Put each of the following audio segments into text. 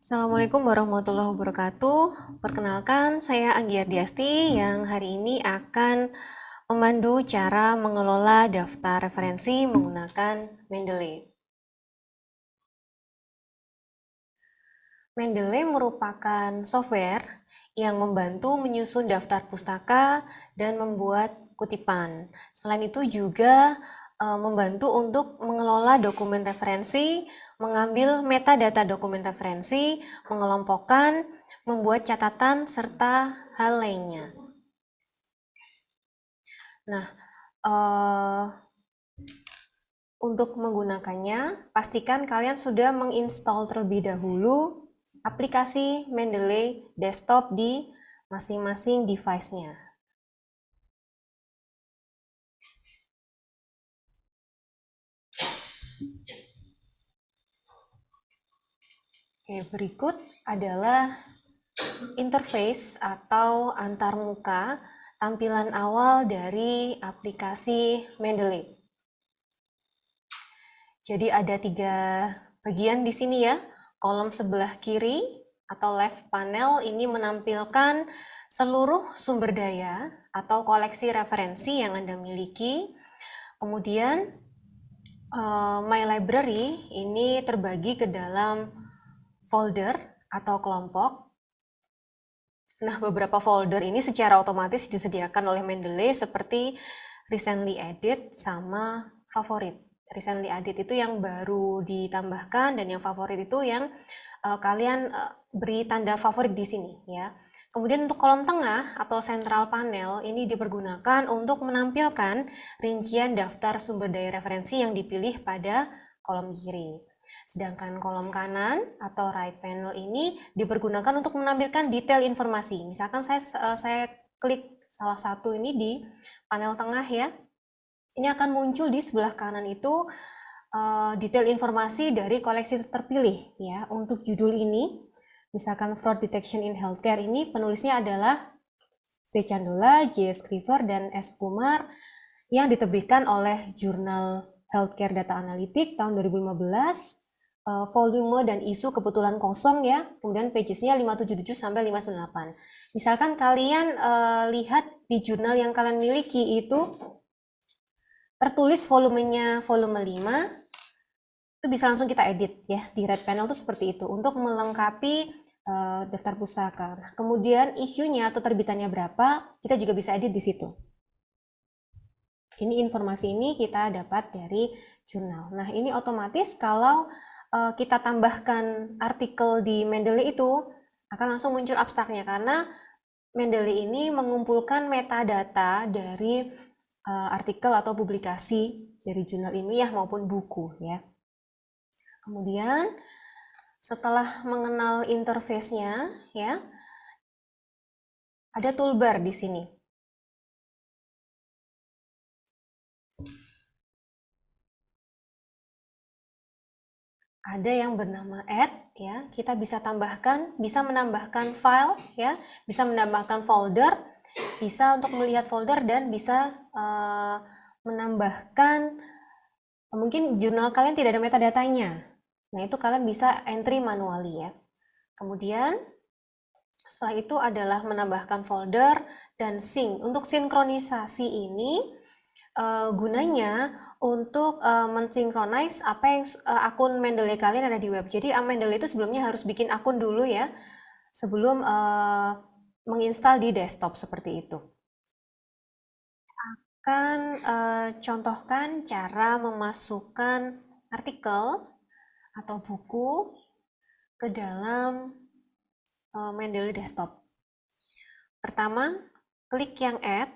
Assalamualaikum warahmatullahi wabarakatuh. Perkenalkan, saya Anggi Ardiasti yang hari ini akan memandu cara mengelola daftar referensi menggunakan Mendeley. Mendeley merupakan software yang membantu menyusun daftar pustaka dan membuat kutipan. Selain itu juga membantu untuk mengelola dokumen referensi, mengambil metadata dokumen referensi, mengelompokkan, membuat catatan, serta hal lainnya. Nah, untuk menggunakannya, pastikan kalian sudah menginstal terlebih dahulu aplikasi Mendeley Desktop di masing-masing device-nya. Oke, berikut adalah interface atau antarmuka tampilan awal dari aplikasi Mendeley. Jadi ada 3 bagian di sini ya. Kolom sebelah kiri atau left panel ini menampilkan seluruh sumber daya atau koleksi referensi yang Anda miliki. Kemudian My Library ini terbagi ke dalam folder atau kelompok. Nah, beberapa folder ini secara otomatis disediakan oleh Mendeley seperti recently added sama favorit. Recently added itu yang baru ditambahkan dan yang favorit itu yang kalian beri tanda favorit di sini ya. Kemudian untuk kolom tengah atau central panel ini dipergunakan untuk menampilkan rincian daftar sumber daya referensi yang dipilih pada kolom kiri. Sedangkan kolom kanan atau right panel ini dipergunakan untuk menampilkan detail informasi. Misalkan saya klik salah satu ini di panel tengah ya. Ini akan muncul di sebelah kanan itu detail informasi dari koleksi terpilih ya. Untuk judul ini, misalkan Fraud Detection in Healthcare ini penulisnya adalah V. Chandola, J. Scriver, dan S. Kumar yang diterbitkan oleh jurnal Healthcare Data Analytics tahun 2015. Volume dan isu kebetulan kosong ya, kemudian pages-nya 577 sampai 598. Misalkan kalian lihat di jurnal yang kalian miliki itu tertulis volumenya volume 5, itu bisa langsung kita edit ya di right panel tuh seperti itu untuk melengkapi daftar pusaka. Nah, kemudian isunya atau terbitannya berapa, kita juga bisa edit di situ. Ini informasi ini kita dapat dari jurnal. Nah, ini otomatis kalau kita tambahkan artikel di Mendeley itu akan langsung muncul abstraknya karena Mendeley ini mengumpulkan metadata dari artikel atau publikasi dari jurnal ilmiah maupun buku ya. Kemudian setelah mengenal interface-nya ya, ada toolbar di sini. Ada yang bernama add ya, kita bisa menambahkan file ya, bisa menambahkan folder, bisa untuk melihat folder dan bisa menambahkan mungkin jurnal kalian tidak ada metadatanya. Nah, itu kalian bisa entry manually ya. Kemudian setelah itu adalah menambahkan folder dan sync. Untuk sinkronisasi ini gunanya untuk mensinkronize apa yang akun Mendeley kalian ada di web. Jadi Mendeley itu sebelumnya harus bikin akun dulu ya, sebelum menginstal di desktop seperti itu. Akan contohkan cara memasukkan artikel atau buku ke dalam Mendeley desktop. Pertama, klik yang add,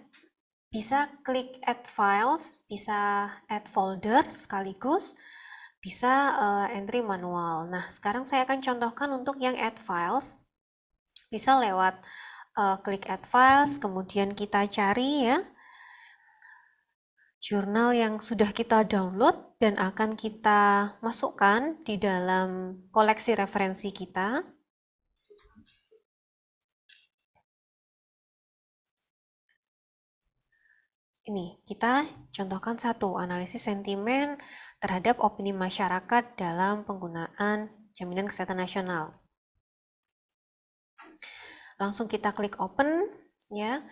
bisa klik add files, bisa add folder sekaligus, bisa entry manual. Nah, sekarang saya akan contohkan untuk yang add files. Bisa lewat klik add files, kemudian kita cari ya jurnal yang sudah kita download dan akan kita masukkan di dalam koleksi referensi kita. Ini kita contohkan satu, analisis sentimen terhadap opini masyarakat dalam penggunaan jaminan kesehatan nasional. Langsung kita klik open ya.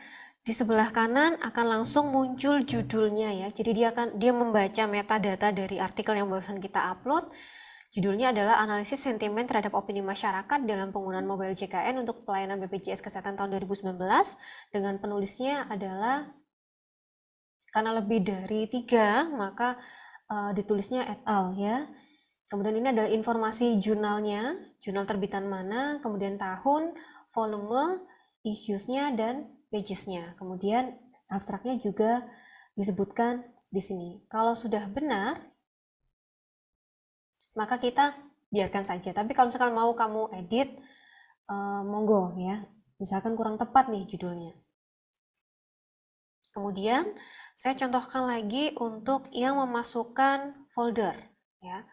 Di sebelah kanan akan langsung muncul judulnya ya. Jadi dia membaca metadata dari artikel yang barusan kita upload. Judulnya adalah analisis sentimen terhadap opini masyarakat dalam penggunaan mobile JKN untuk pelayanan BPJS Kesehatan tahun 2019, dengan penulisnya adalah, karena lebih dari 3 maka ditulisnya et al ya. Kemudian ini adalah informasi jurnalnya, jurnal terbitan mana, kemudian tahun, volume, issues-nya, dan pages-nya. Kemudian abstraknya juga disebutkan di sini. Kalau sudah benar, maka kita biarkan saja. Tapi kalau misalkan mau kamu edit, monggo ya. Misalkan kurang tepat nih judulnya. Kemudian saya contohkan lagi untuk yang memasukkan folder ya.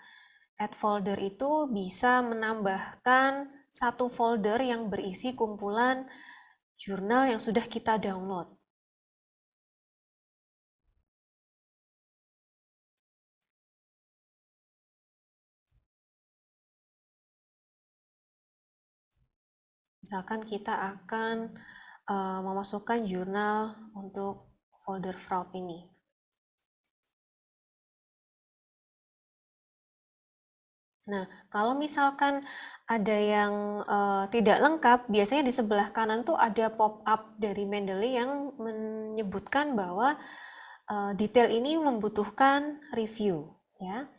Add folder itu bisa menambahkan satu folder yang berisi kumpulan jurnal yang sudah kita download. Misalkan kita akan memasukkan jurnal untuk folder fraud ini. Nah, kalau misalkan ada yang tidak lengkap, biasanya di sebelah kanan tuh ada pop-up dari Mendeley yang menyebutkan bahwa detail ini membutuhkan review ya.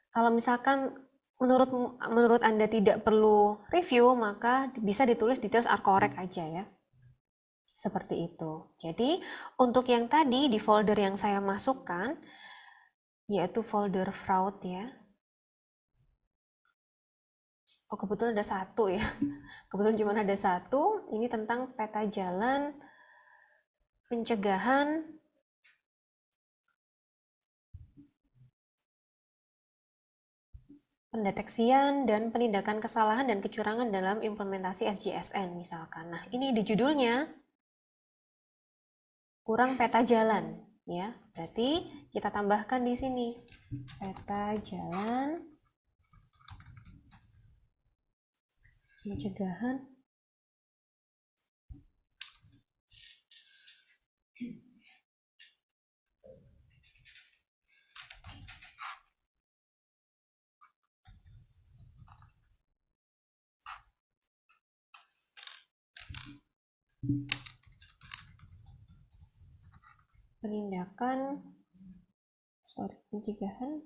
Kalau misalkan menurut Anda tidak perlu review, maka bisa ditulis details are correct aja ya. Seperti itu. Jadi, untuk yang tadi di folder yang saya masukkan, yaitu folder fraud ya. Oh, kebetulan ada satu ya. Kebetulan cuma ada satu. Ini tentang peta jalan pencegahan pendeteksian dan penindakan kesalahan dan kecurangan dalam implementasi SJSN misalkan. Nah, ini di judulnya kurang peta jalan ya. Berarti kita tambahkan di sini peta jalan pencegahan pencegahan,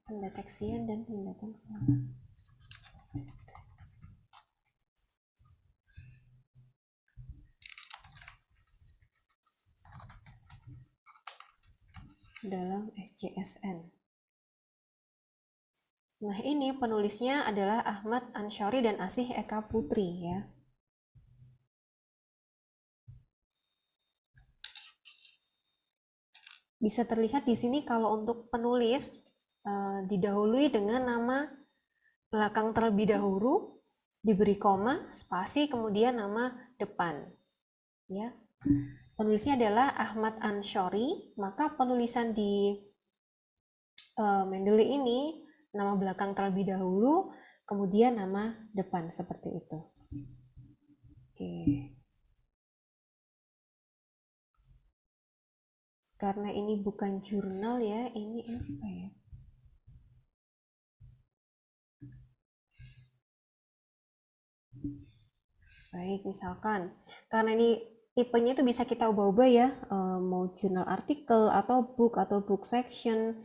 pendeteksian dan penindakan kesalahan dalam SJSN. Nah, ini penulisnya adalah Ahmad Ansyari dan Asih Eka Putri ya. Bisa terlihat di sini kalau untuk penulis didahului dengan nama belakang terlebih dahulu, diberi koma, spasi, kemudian nama depan. Ya. Penulisnya adalah Ahmad Ansyari, maka penulisan di Mendeley ini nama belakang terlebih dahulu, kemudian nama depan seperti itu. Oke. Karena ini bukan jurnal ya, ini apa ya? Baik, misalkan karena ini tipenya itu bisa kita ubah-ubah ya, mau jurnal artikel atau book section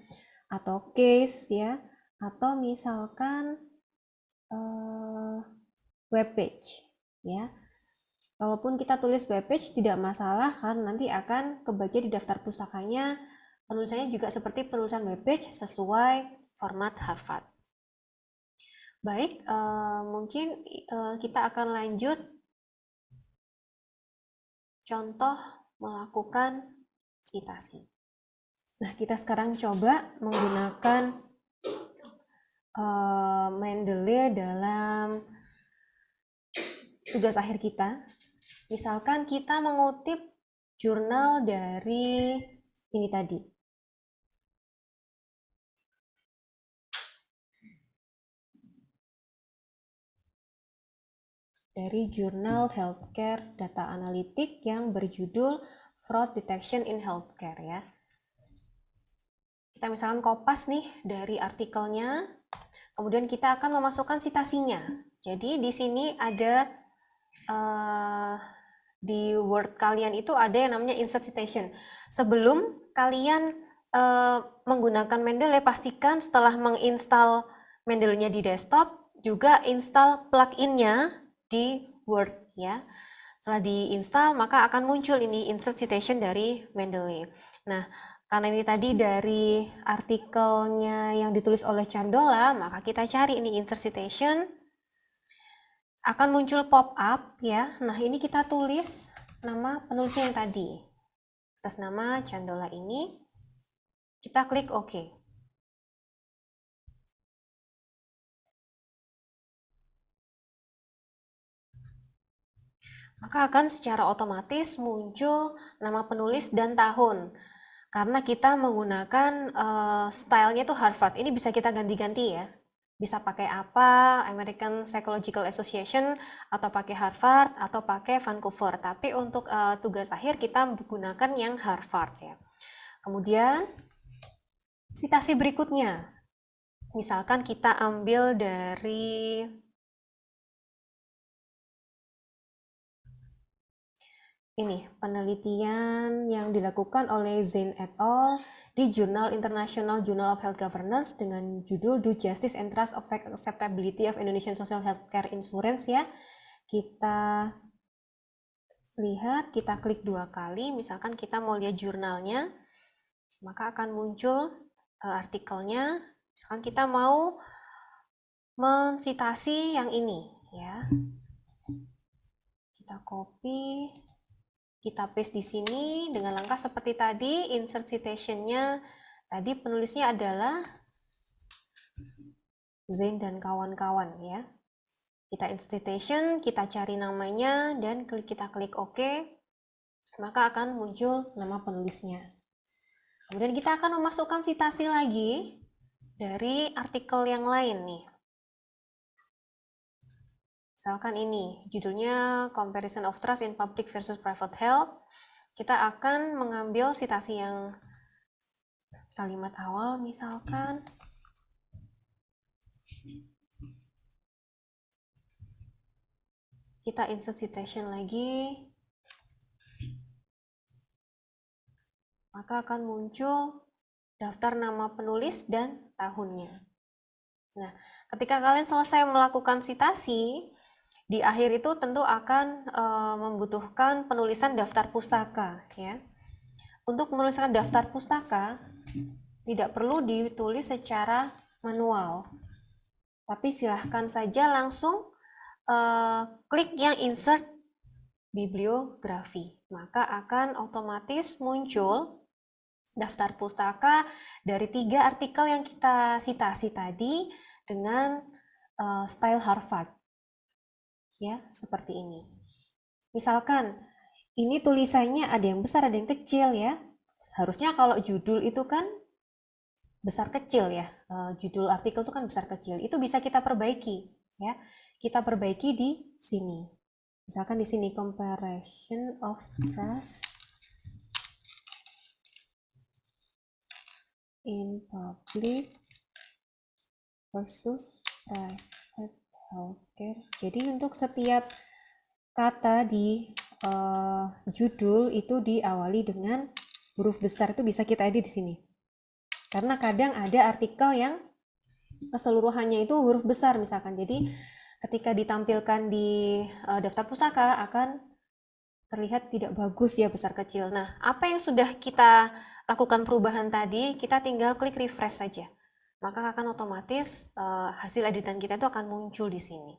atau case ya, atau misalkan web page ya. Kalaupun kita tulis web page tidak masalah kan, nanti akan kebaca di daftar pustakanya. Penulisannya juga seperti penulisan web page sesuai format Harvard. Baik, mungkin kita akan lanjut contoh melakukan sitasi. Nah, kita sekarang coba menggunakan Mendeley dalam tugas akhir kita. Misalkan kita mengutip jurnal dari ini tadi. dari jurnal Healthcare Data Analytic yang berjudul Fraud Detection in Healthcare ya. Kita misalkan kopas nih dari artikelnya, kemudian kita akan memasukkan citasinya. Jadi di sini ada di Word kalian itu ada yang namanya insert citation. Sebelum kalian menggunakan Mendeley, pastikan setelah menginstal Mendeley-nya di desktop, juga install plugin-nya di Word ya. Setelah diinstal, maka akan muncul ini insert citation dari Mendeley. Nah, karena ini tadi dari artikelnya yang ditulis oleh Candola, maka kita cari ini insert citation. Akan muncul pop-up ya. Nah, ini kita tulis nama penulisnya yang tadi. Atas nama Candola ini, kita klik OK. Maka akan secara otomatis muncul nama penulis dan tahun. Karena kita menggunakan stylenya itu Harvard. Ini bisa kita ganti-ganti ya. Bisa pakai apa, American Psychological Association, atau pakai Harvard, atau pakai Vancouver. Tapi untuk tugas akhir kita menggunakan yang Harvard ya. Kemudian citasi berikutnya. Misalkan kita ambil dari ini penelitian yang dilakukan oleh Zain et al. Di jurnal International Journal of Health Governance dengan judul Do Justice and Trust Affect Acceptability of Indonesian Social Healthcare Insurance ya. Kita lihat, kita klik 2 kali, misalkan kita mau lihat jurnalnya, maka akan muncul artikelnya. Misalkan kita mau mensitasi yang ini ya. Kita copy, kita paste di sini dengan langkah seperti tadi. Insert citation-nya tadi penulisnya adalah Zain dan kawan-kawan ya. Kita insert citation, kita cari namanya dan kita klik OK, maka akan muncul nama penulisnya. Kemudian kita akan memasukkan citasi lagi dari artikel yang lain nih. Misalkan ini, judulnya Comparison of Trust in Public versus Private Health. Kita akan mengambil citasi yang kalimat awal misalkan. Kita insert citation lagi. Maka akan muncul daftar nama penulis dan tahunnya. Nah, ketika kalian selesai melakukan citasi, di akhir itu tentu akan membutuhkan penulisan daftar pustaka ya. Untuk menuliskan daftar pustaka tidak perlu ditulis secara manual, tapi silahkan saja langsung klik yang insert bibliografi, maka akan otomatis muncul daftar pustaka dari 3 artikel yang kita citasi tadi dengan style Harvard. Ya, seperti ini. Misalkan ini tulisannya ada yang besar, ada yang kecil ya. Harusnya kalau judul itu kan besar kecil ya. Judul artikel itu kan besar kecil. Itu bisa kita perbaiki ya. Kita perbaiki di sini. Misalkan di sini comparison of trust in public versus private healthcare. Jadi untuk setiap kata di judul itu diawali dengan huruf besar, itu bisa kita edit di sini. Karena kadang ada artikel yang keseluruhannya itu huruf besar misalkan. Jadi ketika ditampilkan di daftar pustaka akan terlihat tidak bagus ya besar kecil. Nah, apa yang sudah kita lakukan perubahan tadi, kita tinggal klik refresh saja. Maka akan otomatis hasil editan kita itu akan muncul di sini.